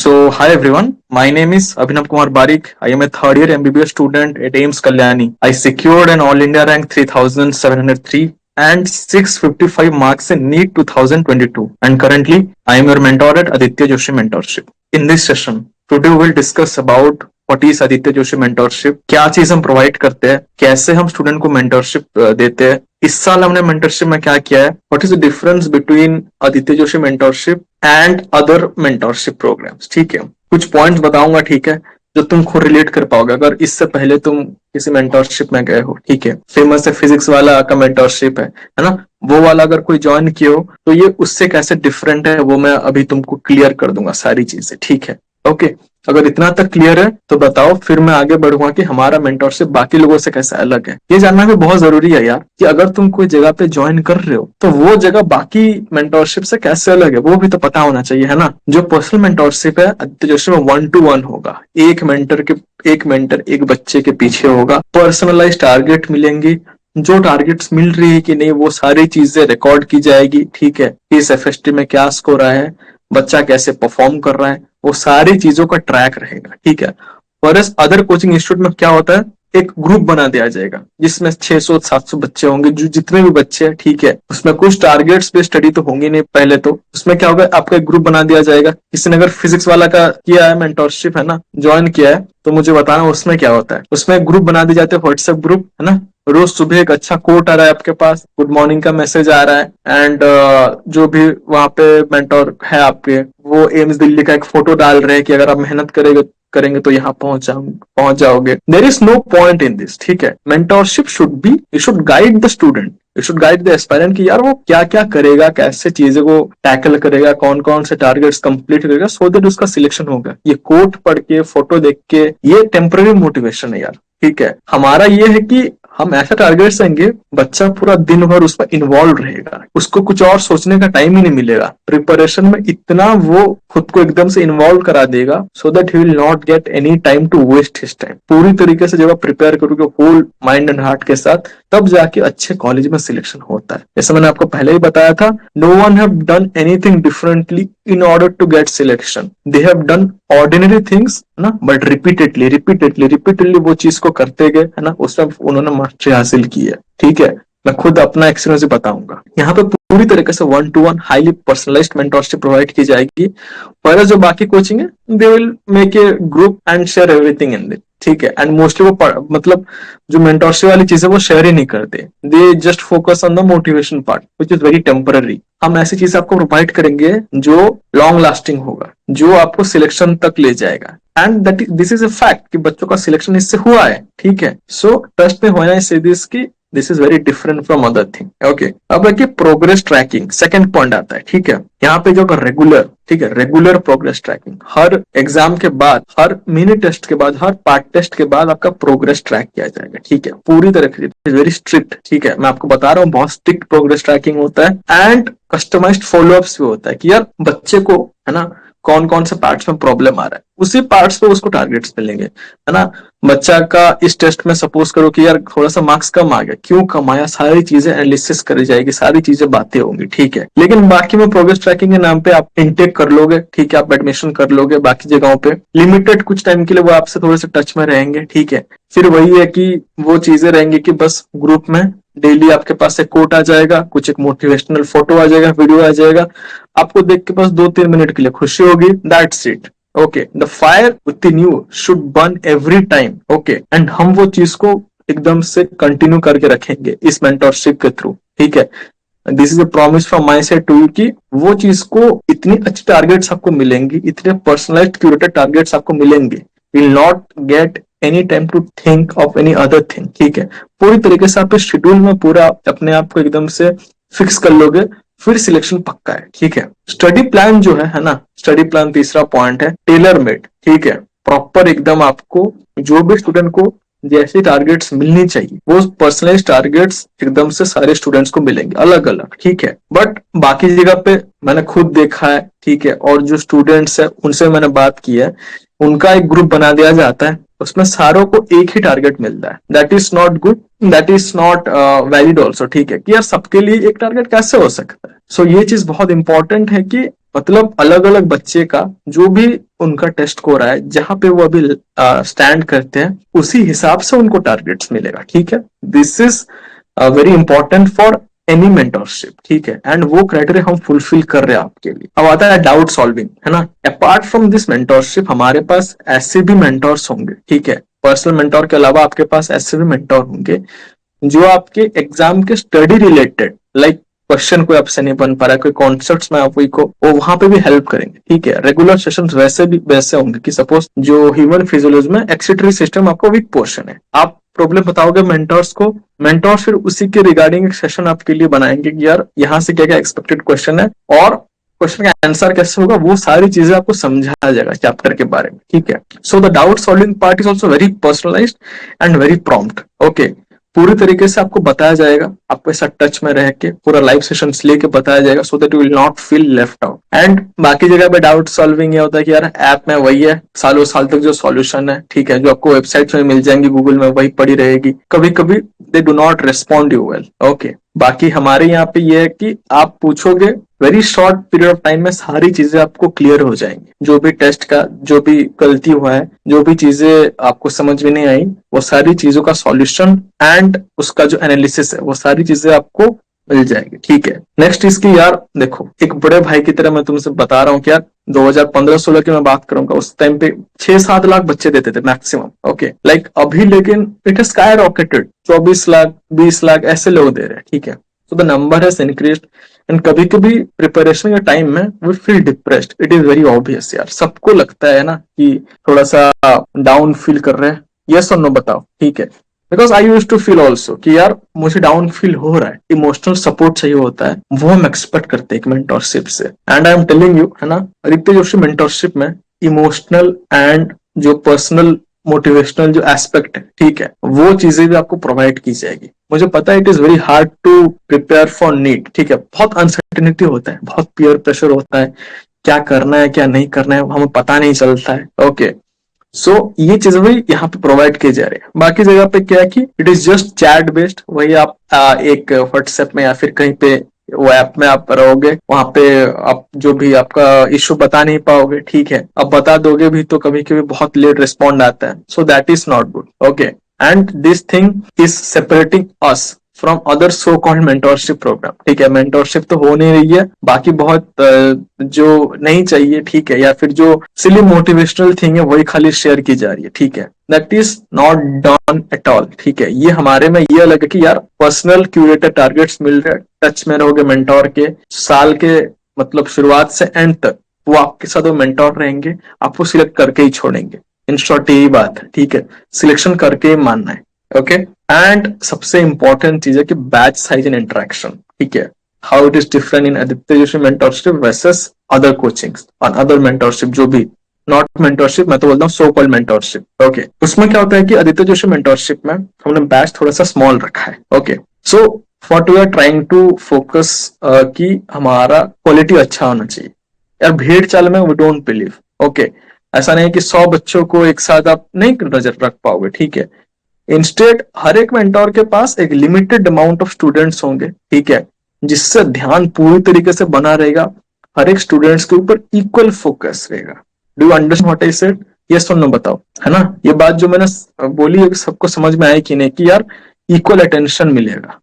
So, hi everyone. My name is Abhinav Kumar Barik. I am a third year MBBS student at AIMS Kalyani. I secured an All India rank 3703 and 655 marks in NEET 2022. And currently, I am your mentor at Aditya Joshi Mentorship. In this session, today we will discuss about what is Aditya Joshi mentorship, क्या चीज हम provide करते हैं, कैसे हम student को mentorship देते हैं, इस साल हमने मेंटरशिप में क्या किया है, what is the difference between Aditya Joshi mentorship and other mentorship programmes. ठीक है, कुछ पॉइंट्स बताऊंगा, ठीक है, जो तुम खुद रिलेट कर पाओगे अगर इससे पहले तुम किसी मेंटरशिप में गए हो। ठीक है, फेमस है फिजिक्स वाला का मेंटरशिप है ना, वो वाला अगर कोई ज्वाइन किए हो तो ये उससे कैसे डिफरेंट है वो मैं अभी तुमको क्लियर कर दूंगा सारी चीजें। ठीक है, ओके, अगर इतना तक क्लियर है तो बताओ, फिर मैं आगे बढ़ूंगा कि हमारा मेंटरशिप बाकी लोगों से कैसे अलग है। ये जानना भी बहुत जरूरी है यार कि अगर तुम कोई जगह पे ज्वाइन कर रहे हो तो वो जगह बाकी मेंटरशिप से कैसे अलग है वो भी तो पता होना चाहिए, है ना। जो पर्सनल मेंटरशिप है आदित्य जोशी में 1-to-1 होगा, एक मेंटर एक बच्चे के पीछे होगा, पर्सनलाइज टारगेट मिलेंगी, जो टारगेट्स मिल रही है कि नहीं वो सारी चीजें रिकॉर्ड की जाएगी। ठीक है, इस एफएसटी में क्या स्कोर आया है, बच्चा कैसे परफॉर्म कर रहा है, वो सारी चीजों का ट्रैक रहेगा। ठीक है, वरस अदर कोचिंग इंस्टीट्यूट में क्या होता है, एक ग्रुप बना दिया जाएगा जिसमें 600-700 बच्चे होंगे, जो जितने भी बच्चे हैं, ठीक है, उसमें कुछ टारगेट्स पे स्टडी तो होंगी नहीं। पहले तो उसमें क्या होगा, आपका एक ग्रुप बना दिया जाएगा। किसी ने अगर फिजिक्स वाला का किया है मेंटरशिप, है ना, ज्वाइन किया है, तो मुझे बताना उसमें क्या होता है। उसमें ग्रुप बना दिए जाते हैं, व्हाट्सएप ग्रुप, है ना। रोज सुबह एक अच्छा कोट आ रहा है आपके पास, गुड मॉर्निंग का मैसेज आ रहा है, एंड जो भी वहां पे मेंटोर है आपके, वो एम्स दिल्ली का एक फोटो डाल रहे हैं कि अगर आप मेहनत करेंगे तो यहाँ पहुंच जाओगे। There is no point in this. ठीक है, mentorship should be, you should guide the student, you should guide the aspirant कि यार वो क्या क्या करेगा, कैसे चीजें को टैकल करेगा, कौन कौन से टारगेट्स कंप्लीट करेगा, सो दैट उसका सिलेक्शन होगा। ये कोट पढ़ के, फोटो देख के, ये टेम्पररी मोटिवेशन है यार। ठीक है, हमारा ये है कि हम ऐसा टारगेट्स देंगे, बच्चा पूरा दिन भर उसमें इन्वॉल्व रहेगा, उसको कुछ और सोचने का टाइम ही नहीं मिलेगा। प्रिपरेशन में इतना वो खुद को एकदम से इन्वॉल्व करा देगा, so that he will not get any time to waste his time. पूरी तरीके से जब आप प्रिपेयर करोगे होल माइंड एंड हार्ट के साथ, तब जाके अच्छे कॉलेज में सिलेक्शन होता है। जैसे मैंने आपको पहले ही बताया था, no one have done anything differently in order to get selection, they have done ordinary things ना, बट रिपीटेडली वो चीज को करते गए, है ना, उसमें उन्होंने मास्टरी हासिल की है। ठीक है, मैं खुद अपना एक्सपीरियंस बताऊंगा। यहाँ पे पूरी तरीके से 1-to-1 highly personalised mentorship provide की जाएगी। पर जो बाकी कोचिंग है, they will make a group and share everything in that. ठीक है, एंड मोस्टली वो मतलब जो मेंटरशिप वाली चीजें वो शेयर ही नहीं करते, they just focus on the motivation part which is very temporary. हम ऐसी चीजें आपको प्रोवाइड करेंगे जो लॉन्ग लास्टिंग होगा, जो आपको सिलेक्शन तक ले जाएगा, and that this is a fact कि बच्चों का सिलेक्शन इससे हुआ है। ठीक है, सो ट्रस्ट में होना से दिस की this is very different from other thing. Okay, अब देखिए प्रोग्रेस ट्रैकिंग, सेकंड पॉइंट आता है। ठीक है, यहाँ पे जो रेगुलर, ठीक है, रेगुलर प्रोग्रेस ट्रैकिंग, हर एग्जाम के बाद, हर मिनी टेस्ट के बाद, हर पार्ट टेस्ट के बाद आपका प्रोग्रेस ट्रैक किया जाएगा। ठीक है, पूरी तरह से वेरी स्ट्रिक्ट। ठीक है, मैं आपको बता रहा हूँ, बहुत स्ट्रिक्ट प्रोग्रेस ट्रैकिंग होता है, एंड कस्टमाइज्ड फॉलोअप्स भी होता है कि यार बच्चे को, है ना, कौन कौन से पार्ट्स में प्रॉब्लम आ रहा है, उसी पार्ट्स पे उसको टारगेट्स मिलेंगे, है ना। बच्चा का इस टेस्ट में सपोज करो कि यार थोड़ा सा मार्क्स कम आ गया, क्यों कम आया, सारी चीजें एनालिसिस करी जाएगी, सारी चीजें बातें होंगी। ठीक है, लेकिन बाकी में प्रोग्रेस ट्रैकिंग के नाम पे आप इनटेक कर लोगे, ठीक है, आप एडमिशन कर लोगे, बाकी जगहों पे लिमिटेड कुछ टाइम के लिए वो आपसे थोड़े से टच में रहेंगे। ठीक है, फिर वही है कि वो चीजें रहेंगी कि बस ग्रुप में डेली आपके पास एक कोट आ जाएगा, कुछ एक मोटिवेशनल फोटो आ जाएगा, वीडियो आ जाएगा, आपको देख के बस 2-3 मिनट के लिए खुशी होगी, that's it. Okay, the fire with in you should burn every time. Okay, and हम वो चीज को एकदम से कंटिन्यू करके रखेंगे इस मेंटरशिप के थ्रू। ठीक है, this is a promise from my side to you कि वो चीज को इतनी अच्छी टारगेट्स आपको मिलेंगी, इतने पर्सनलाइज्ड क्यूरेटेड टारगेट्स आपको मिलेंगे, will not get any time to think of any other thing. ठीक है, पूरी तरीके से आप इस शेड्यूल में पूरा अपने आप को एकदम से फिक्स कर लोगे, फिर सिलेक्शन पक्का है। ठीक है, स्टडी प्लान जो है ना, स्टडी प्लान तीसरा पॉइंट है, टेलर मेड। ठीक है, प्रॉपर एकदम आपको जो भी स्टूडेंट को जैसे टारगेट्स मिलनी चाहिए, वो पर्सनलाइज टारगेट्स एकदम से सारे स्टूडेंट्स को मिलेंगे अलग अलग। ठीक है, बट बाकी जगह पे मैंने खुद देखा है, ठीक है, और जो स्टूडेंट्स है उनसे मैंने बात की है, उनका एक ग्रुप बना दिया जाता है, उसमें सारों को एक ही टारगेट मिलता है। That is not good, that is not valid also. ठीक है, कि यार सबके लिए एक टारगेट कैसे हो सकता है। सो ये चीज बहुत इंपॉर्टेंट है कि मतलब अलग अलग बच्चे का जो भी उनका टेस्ट हो रहा है, जहां पे वो अभी स्टैंड करते हैं, उसी हिसाब से उनको टारगेट्स मिलेगा। ठीक है, this is very important for any mentorship. ठीक है, एंड वो क्राइटेरिया हम फुलफिल कर रहे हैं आपके लिए। अब आता है डाउट सॉल्विंग, है ना। अपार्ट फ्रॉम दिस मेंटरशिप हमारे पास ऐसे भी मेंटर्स होंगे, ठीक है, पर्सनल मेंटोर के अलावा आपके पास ऐसे भी मेंटोर होंगे जो आपके एग्जाम के स्टडी रिलेटेड, लाइक क्वेश्चन कोई आपसे नहीं बन पा रहा है, कोई कॉन्सेप्ट्स में आप को वो वहां पे भी हेल्प करेंगे। ठीक है, रेगुलर सेशंस वैसे भी वैसे होंगे कि सपोज जो ह्यूमन फिजियोलॉजी में एक्सिटरी सिस्टम आपका वीक पोर्शन है, आप प्रॉब्लम बताओगे मेंटर्स को, मेंटोर फिर उसी के रिगार्डिंग एक सेशन आपके लिए बनाएंगे कि यार यहाँ से क्या क्या एक्सपेक्टेड क्वेश्चन है और क्वेश्चन का आंसर कैसे होगा, वो सारी चीजें आपको समझाया जाएगा चैप्टर के बारे में। ठीक है, so the doubt solving part is also very personalised and very prompt. Okay, पूरी तरीके से आपको बताया जाएगा, आपको ऐसा टच में रह के पूरा लाइव सेशंस लेके बताया जाएगा, so that you will not feel left out. And बाकी जगह पे डाउट सॉल्विंग ये होता है कि यार ऐप में वही है, सालों साल तक जो सॉल्यूशन है, ठीक है, जो आपको वेबसाइट में मिल जाएंगी, गूगल में वही पड़ी रहेगी, कभी कभी they do not respond you well. Okay, बाकी हमारे यहाँ पे ये है कि आप पूछोगे, very short period of time में सारी चीजें आपको क्लियर हो जाएंगी। जो भी टेस्ट का जो भी गलती हुआ है, जो भी चीजें आपको समझ में नहीं आई, वो सारी चीजों का सॉल्यूशन एंड उसका जो एनालिसिस है, वो सारी चीजें आपको मिल जाएगी। ठीक है, नेक्स्ट इसकी यार देखो, एक बड़े भाई की तरह मैं तुमसे बता रहा हूँ कि यार 2015-16 की मैं बात करूंगा, उस टाइम पे 6-7 लाख बच्चे देते थे मैक्सिमम। ओके, लाइक अभी लेकिन इट है स्काई रॉकेटेड, 24 लाख 20 लाख ऐसे लोग दे रहे हैं। ठीक है, so the number has increased and कभी कभी प्रिपरेशन के टाइम में we feel depressed, it is very obvious यार, सबको लगता है ना कि थोड़ा सा डाउन फील कर रहे हैं, यस और नो बताओ। ठीक है, because I use to feel also कि यार मुझे डाउन फील हो रहा है, इमोशनल सपोर्ट चाहिए होता है, वो हम एक्सपेक्ट करते हैं एक मेंटोरशिप से। And I am telling you, है ना, आदित्य जोशी मेंटोरशिप में इमोशनल एंड जो पर्सनल मोटिवेशनल जो एस्पेक्ट है, ठीक है, वो चीजें भी आपको प्रोवाइड की जाएगी। मुझे पता है it is very hard to prepare for NEET. ठीक है, बहुत अनसर्टेनिटी होता है, बहुत पीयर प्रेशर होता है, क्या करना है क्या नहीं करना है हमें पता नहीं चलता है। ओके, सो ये चीजें भी यहाँ पे प्रोवाइड की जा रही है। बाकी जगह पे क्या है कि it is just chat based, वही आप एक व्हाट्सएप में या फिर कहीं पे वो ऐप में आप रहोगे, वहां पे आप जो भी आपका इश्यू बता नहीं पाओगे। ठीक है, अब बता दोगे भी तो कभी कभी बहुत लेट रिस्पॉन्ड आता है, so that is not good. Okay, and this thing is separating us from other so called mentorship program. ठीक है, मेंटोरशिप तो हो नहीं रही है, बाकी बहुत जो नहीं चाहिए, ठीक है, या फिर जो सिली मोटिवेशनल थिंग है वही खाली शेयर की जा रही है। ठीक है, that is not done at all. ठीक है, ये हमारे में ये अलग है कि यार पर्सनल क्यूरेटेड टारगेट्स मिल रहे, टच में रहोगे मेंटोर के, साल के मतलब शुरुआत से एंड तक वो आपके साथ वो मेंटोर रहेंगे, आपको सिलेक्ट करके ही छोड़ेंगे। इन शॉर्ट यही बात है। ठीक है, सिलेक्शन करके ही मानना है। ओके, एंड सबसे इंपॉर्टेंट चीज है कि बैच साइज एंड इंटरेक्शन। ठीक है, how it is different in Aditya Joshi mentorship versus other coachings और अदर मेंटोरशिप, जो भी नॉट मेंटोरशिप, मैं तो बोलता हूँ सो कॉल्ड मेंटोरशिप। ओके, उसमें क्या होता है कि आदित्य जोशी मेंटोरशिप में हमने बैच थोड़ा सा स्मॉल रखा है। Okay, so what we are trying to focus कि हमारा क्वालिटी अच्छा होना चाहिए यार, भीड़ चाल में वी डोंट बिलीव। ओके, ऐसा नहीं कि 100 बच्चों को एक साथ आप नहीं नजर रख पाओगे। ठीक है, इंस्टेड हर एक मेंटोर के पास एक लिमिटेड अमाउंट ऑफ स्टूडेंट्स होंगे। ठीक है, जिससे ध्यान पूरी तरीके से बना रहेगा, हर एक स्टूडेंट्स के ऊपर इक्वल फोकस रहेगा। Do you understand what I said? Yes और नो बताओ, है ना। ये बात जो मैंने बोली है सबको समझ में आई कि नहीं, कि यार इक्वल अटेंशन मिलेगा।